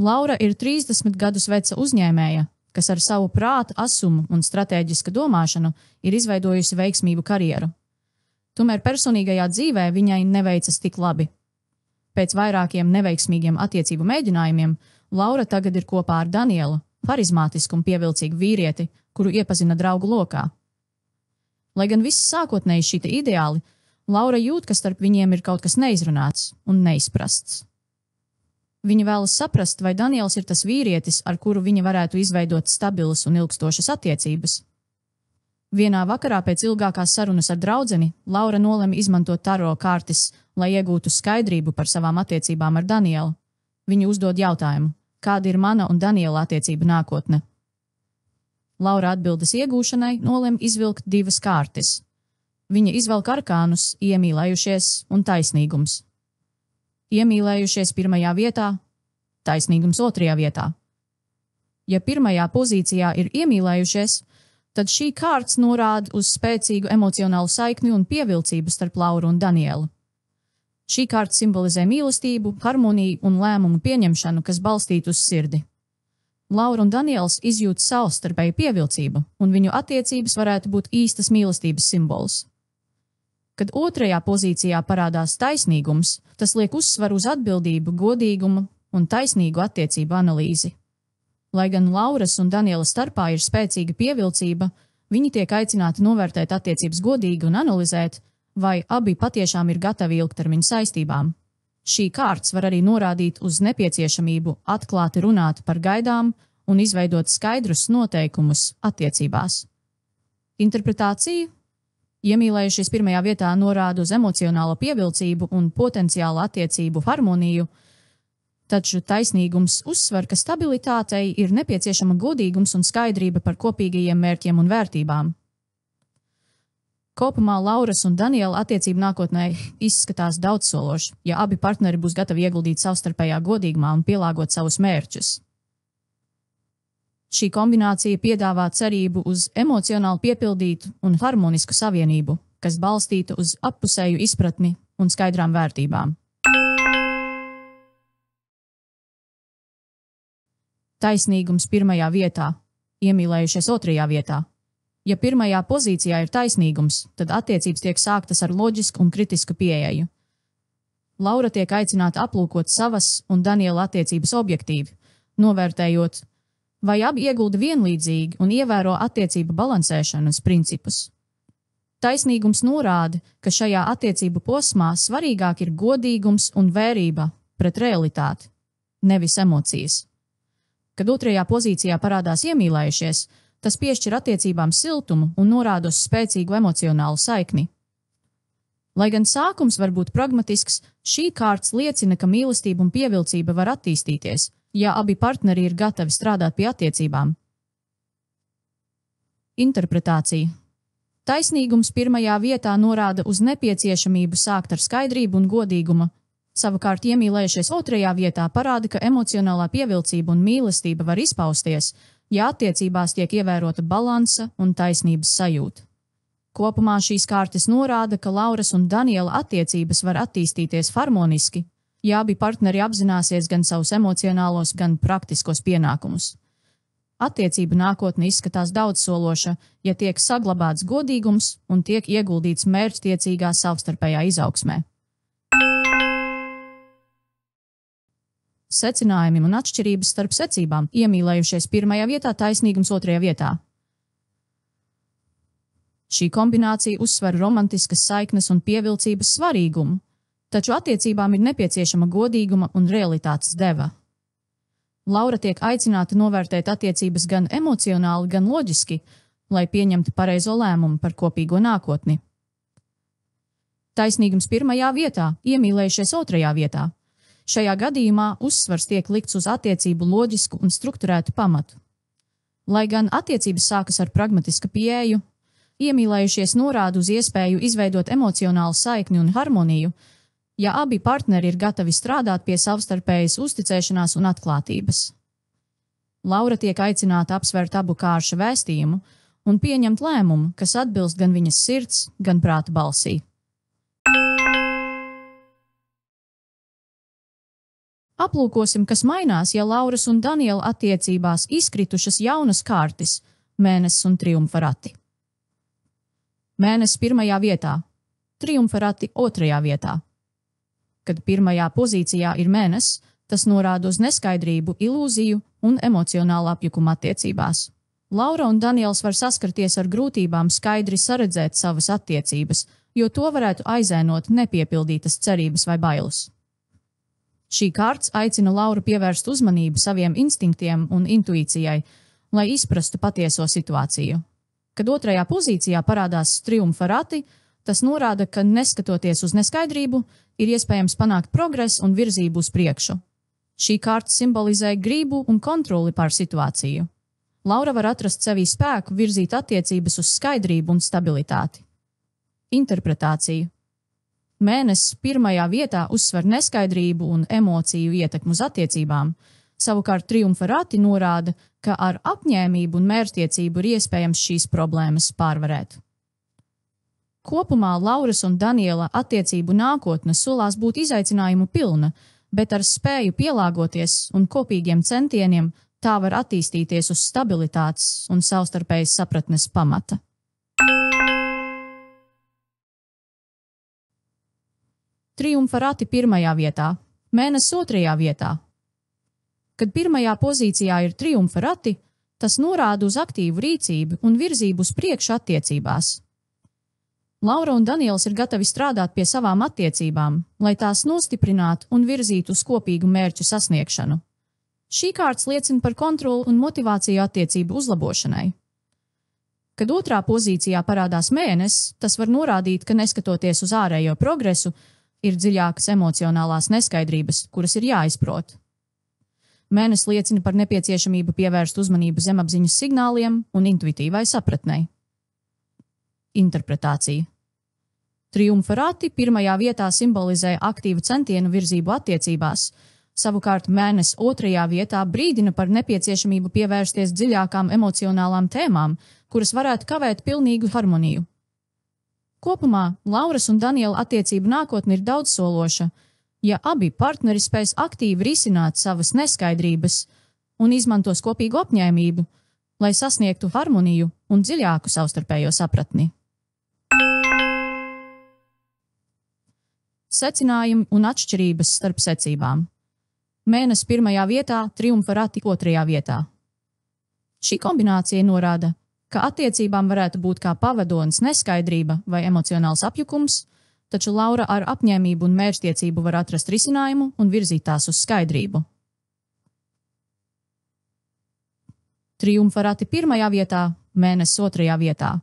Laura ir 30 gadus veca uzņēmēja, kas ar savu prāta asumu un stratēģisku domāšanu ir izveidojusi veiksmīgu karjeru. Tomēr personīgajā dzīvē viņai neveicas tik labi. Pēc vairākiem neveiksmīgiem attiecību mēģinājumiem Laura tagad ir kopā ar Danielu, harizmātisku un pievilcīgu vīrieti, kuru iepazina draugu lokā. Lai gan viss sākotnēji šķita ideāli, Laura jūt, ka starp viņiem ir kaut kas neizrunāts un neizprasts. Viņa vēlas saprast, vai Daniels ir tas vīrietis, ar kuru viņa varētu izveidot stabilas un ilgstošas attiecības. Vienā vakarā pēc ilgākās sarunas ar draudzeni, Laura nolēma izmantot taro kartes, lai iegūtu skaidrību par savām attiecībām ar Danielu. Viņa uzdod jautājumu, kāda ir mana un Daniela attiecība nākotne. Laura atbildes iegūšanai nolēma izvilkt 2 kartes. Viņa izvelk arkānus, iemīlējušies un taisnīgums. Iemīlējušies pirmajā vietā, taisnīgums otrajā vietā. Ja pirmajā pozīcijā ir iemīlējušies, tad šī kārts norāda uz spēcīgu emocionālu saikni un pievilcību starp Lauru un Danielu. Šī kārta simbolizē mīlestību, harmoniju un lēmumu pieņemšanu, kas balstīta uz sirdi. Laura un Daniels izjūt savstarpēju pievilcību, un viņu attiecības varētu būt īstas mīlestības simbols. Kad otrajā pozīcijā parādās taisnīgums, tas liek uzsvaru uz atbildību, godīgumu un taisnīgu attiecību analīzi. Lai gan Lauras un Daniela starpā ir spēcīga pievilcība, viņi tiek aicināti novērtēt attiecības godīgi un analizēt, vai abi patiešām ir gatavi ilgtermiņa saistībām. Šī kārts var arī norādīt uz nepieciešamību atklāti runāt par gaidām un izveidot skaidrus noteikumus attiecībās. Interpretācija. Iemīlējušies pirmajā vietā norāda uz emocionālo pievilcību un potenciālu attiecību harmoniju, taču taisnīgums uzsver, ka stabilitātei ir nepieciešama godīgums un skaidrība par kopīgajiem mērķiem un vērtībām. Kopumā Lauras un Daniela attiecība nākotnē izskatās daudzsološi, ja abi partneri būs gatavi ieguldīt savstarpējā godīgumā un pielāgot savus mērķus. Šī kombinācija piedāvā cerību uz emocionāli piepildītu un harmonisku savienību, kas balstīta uz appusēju izpratni un skaidrām vērtībām. Taisnīgums pirmajā vietā, iemīlējušies otrajā vietā. Ja pirmajā pozīcijā ir taisnīgums, tad attiecības tiek sāktas ar loģisku un kritisku pieeju. Laura tiek aicināta aplūkot savas un Daniela attiecības objektīvi, novērtējot, vai abi iegulda vienlīdzīgi un ievēro attiecību balansēšanas principus. Taisnīgums norāda, ka šajā attiecību posmā svarīgāk ir godīgums un vērība pret realitāti, nevis emocijas. Kad otrajā pozīcijā parādās iemīlējušies, tas piešķir attiecībām siltumu un norāda uz spēcīgu emocionālu saikni. Lai gan sākums var būt pragmatisks, šī kārts liecina, ka mīlestība un pievilcība var attīstīties, ja abi partneri ir gatavi strādāt pie attiecībām. Interpretācija. Taisnīgums pirmajā vietā norāda uz nepieciešamību sākt ar skaidrību un godīgumu. Savukārt iemīlējušies otrajā vietā parāda, ka emocionālā pievilcība un mīlestība var izpausties, ja attiecībās tiek ievērota balansa un taisnības sajūta. Kopumā šīs kārtas norāda, ka Lauras un Daniela attiecības var attīstīties harmoniski, ja abi partneri apzināsies gan savus emocionālos, gan praktiskos pienākumus. Attiecība nākotne izskatās daudzsološa, ja tiek saglabāts godīgums un tiek ieguldīts mērķtiecīgā savstarpējā izaugsmē. Secinājumi un atšķirības starp secībām. Iemīlējušies pirmajā vietā, taisnīgums otrajā vietā. Šī kombinācija uzsver romantiskas saiknes un pievilcības svarīgumu, taču attiecībām ir nepieciešama godīguma un realitātes deva. Laura tiek aicināta novērtēt attiecības gan emocionāli, gan loģiski, lai pieņemtu pareizo lēmumu par kopīgo nākotni. Taisnīgums pirmajā vietā, iemīlējušies otrajā vietā. Šajā gadījumā uzsvars tiek likts uz attiecību loģisku un strukturētu pamatu. Lai gan attiecības sākas ar pragmatisku pieeju, iemīlējušies norāda uz iespēju izveidot emocionālu saikni un harmoniju, ja abi partneri ir gatavi strādāt pie savstarpējas uzticēšanās un atklātības. Laura tiek aicināta apsvērt abu kāršu vēstījumu un pieņemt lēmumu, kas atbilst gan viņas sirds, gan prāta balsī. Aplūkosim, kas mainās, ja Lauras un Daniela attiecībās izkritušas jaunas kārtas – mēnesis un triumfa rati. Mēnesis pirmajā vietā, triumfa rati otrajā vietā. Kad pirmajā pozīcijā ir mēnesis, tas norāda uz neskaidrību, ilūziju un emocionālu apjukumu attiecībās. Laura un Daniels var saskarties ar grūtībām skaidri saredzēt savas attiecības, jo to varētu aizēnot nepiepildītas cerības vai bailes. Šī kārts aicina Lauru pievērst uzmanību saviem instinktiem un intuīcijai, lai izprastu patieso situāciju. Kad otrajā pozīcijā parādās triumfa rati, tas norāda, ka neskatoties uz neskaidrību, ir iespējams panākt progresu un virzību uz priekšu. Šī kārta simbolizē gribu un kontroli pār situāciju. Laura var atrast sevī spēku virzīt attiecības uz skaidrību un stabilitāti. Interpretācija. Mēnesis pirmajā vietā uzsver neskaidrību un emociju ietekmu uz attiecībām, savukārt triumfa rati norāda, ka ar apņēmību un mērķtiecību ir iespējams šīs problēmas pārvarēt. Kopumā Lauras un Daniela attiecību nākotne solās būt izaicinājumu pilna, bet ar spēju pielāgoties un kopīgiem centieniem tā var attīstīties uz stabilitātes un savstarpējas sapratnes pamata. Triumfa rati pirmajā vietā, mēnesis otrajā vietā. Kad pirmajā pozīcijā ir triumfa rati, tas norāda uz aktīvu rīcību un virzību uz priekšu attiecībās. Laura un Daniels ir gatavi strādāt pie savām attiecībām, lai tās nostiprinātu un virzītu uz kopīgu mērķu sasniegšanu. Šī kārts liecina par kontroli un motivāciju attiecību uzlabošanai. Kad otrā pozīcijā parādās mēnesis, tas var norādīt, ka neskatoties uz ārējo progresu, ir dziļākas emocionālās neskaidrības, kuras ir jāizprot. Mēnesis liecina par nepieciešamību pievērst uzmanību zemapziņas signāliem un intuitīvai sapratnei. Interpretācija. Triumfa rati pirmajā vietā simbolizē aktīvu centienu virzību attiecībās, savukārt mēnesis otrajā vietā brīdina par nepieciešamību pievērsties dziļākām emocionālām tēmām, kuras varētu kavēt pilnīgu harmoniju. Kopumā Lauras un Daniela attiecību nākotne ir daudzsološa, ja abi partneri spēs aktīvi risināt savas neskaidrības un izmantos kopīgu apņēmību, lai sasniegtu harmoniju un dziļāku savstarpējo sapratni. Secinājumi un atšķirības starp secībām. Mēnesis pirmajā vietā, triumfa rati otrajā vietā. Šī kombinācija norāda, ka attiecībām varētu būt kā pavadonis neskaidrība vai emocionāls apjukums, taču Laura ar apņēmību un mērķtiecību var atrast risinājumu un virzīt tās uz skaidrību. Triumfa rati pirmajā vietā, mēnesis otrajā vietā.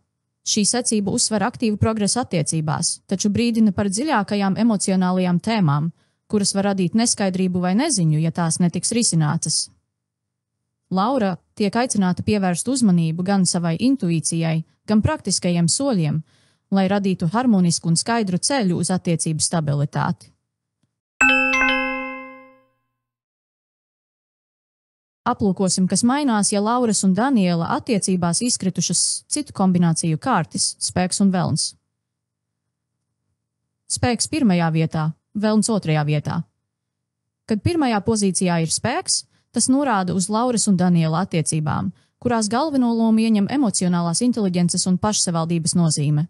Šī secība uzsver aktīvu progresu attiecībās, taču brīdina par dziļākajām emocionālajām tēmām, kuras var radīt neskaidrību vai neziņu, ja tās netiks risinātas. Laura tiek aicināta pievērst uzmanību gan savai intuīcijai, gan praktiskajiem soļiem, lai radītu harmonisku un skaidru ceļu uz attiecību stabilitāti. Aplūkosim, kas mainās, ja Lauras un Daniela attiecībās izkritušas citu kombināciju kārtas – spēks un velns. Spēks pirmajā vietā, velns otrajā vietā. Kad pirmajā pozīcijā ir spēks, tas norāda uz Lauras un Daniela attiecībām, kurās galveno lomu ieņem emocionālās inteliģences un pašsavaldības nozīme.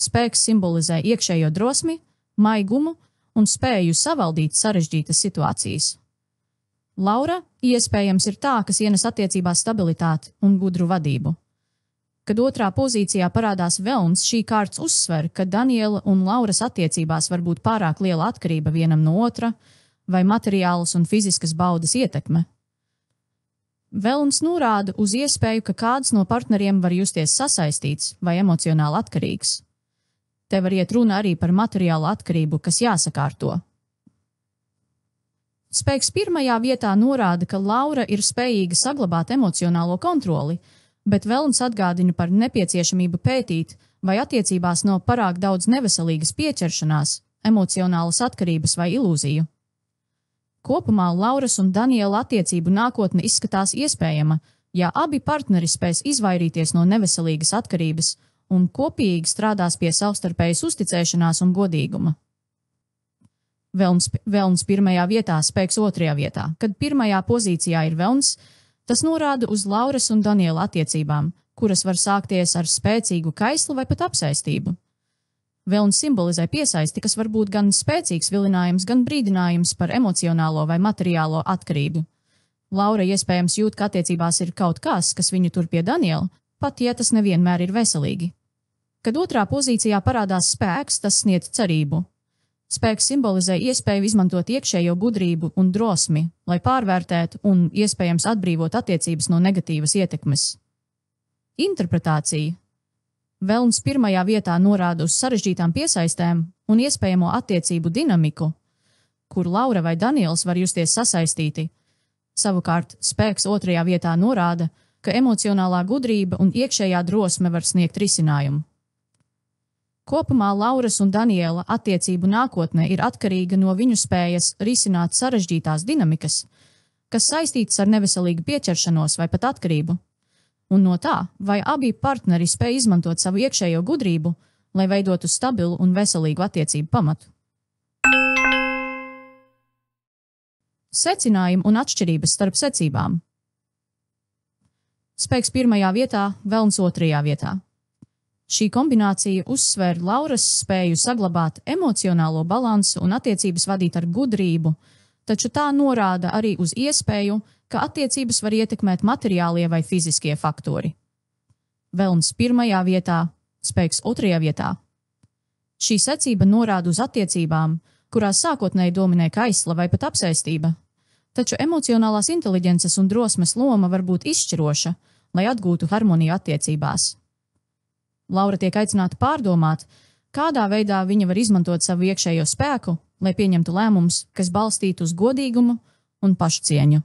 Spēks simbolizē iekšējo drosmi, maigumu un spēju savaldīt sarežģītas situācijas. Laura iespējams ir tā, kas ienes attiecībās stabilitāti un gudru vadību. Kad otrā pozīcijā parādās velns, šī kārts uzsver, ka Daniela un Lauras attiecībās var būt pārāk liela atkarība vienam no otra vai materiālas un fiziskas baudas ietekme. Velns norāda uz iespēju, ka kāds no partneriem var justies sasaistīts vai emocionāli atkarīgs. Te var iet runa arī par materiālu atkarību, kas jāsakārto. Spēks pirmajā vietā norāda, ka Laura ir spējīga saglabāt emocionālo kontroli, bet velns atgādina par nepieciešamību pētīt, vai attiecībās nav pārāk daudz neveselīgas pieķeršanās, emocionālas atkarības vai ilūziju. Kopumā Lauras un Daniela attiecību nākotne izskatās iespējama, ja abi partneri spēs izvairīties no neveselīgas atkarības un kopīgi strādās pie savstarpējas uzticēšanās un godīguma. Velns pirmajā vietā, spēks otrajā vietā. Kad pirmajā pozīcijā ir velns, tas norāda uz Lauras un Daniela attiecībām, kuras var sākties ar spēcīgu kaislu vai pat apsaistību. Velns simbolizē piesaisti, kas var būt gan spēcīgs vilinājums, gan brīdinājums par emocionālo vai materiālo atkarību. Laura iespējams jūt, ka attiecībās ir kaut kas viņu tur pie Daniela, pat ja tas nevienmēr ir veselīgi. Kad otrā pozīcijā parādās spēks, tas sniedz cerību. Spēks simbolizē iespēju izmantot iekšējo gudrību un drosmi, lai pārvērtētu un iespējams atbrīvot attiecības no negatīvas ietekmes. Interpretācija. Velns pirmajā vietā norāda uz sarežģītām piesaistēm un iespējamo attiecību dinamiku, kur Laura vai Daniels var justies sasaistīti. Savukārt, spēks otrajā vietā norāda, ka emocionālā gudrība un iekšējā drosme var sniegt risinājumu. Kopumā Lauras un Daniela attiecību nākotne ir atkarīga no viņu spējas risināt sarežģītās dinamikas, kas saistītas ar neveselīgu pieķeršanos vai pat atkarību, un no tā, vai abi partneri spēj izmantot savu iekšējo gudrību, lai veidotu stabilu un veselīgu attiecību pamatu. Secinājumi un atšķirības starp secībām. Spēks pirmajā vietā, velns otrajā vietā. Šī kombinācija uzsver Lauras spēju saglabāt emocionālo balansu un attiecības vadīt ar gudrību, taču tā norāda arī uz iespēju, ka attiecības var ietekmēt materiālie vai fiziskie faktori. Velns pirmajā vietā, spēks otrajā vietā. Šī secība norāda uz attiecībām, kurās sākotnēji dominē kaisla vai pat apsēstība, taču emocionālās inteliģences un drosmes loma var būt izšķiroša, lai atgūtu harmoniju attiecībās. Laura tiek aicināta pārdomāt, kādā veidā viņa var izmantot savu iekšējo spēku, lai pieņemtu lēmumus, kas balstītu uz godīgumu un pašcieņu.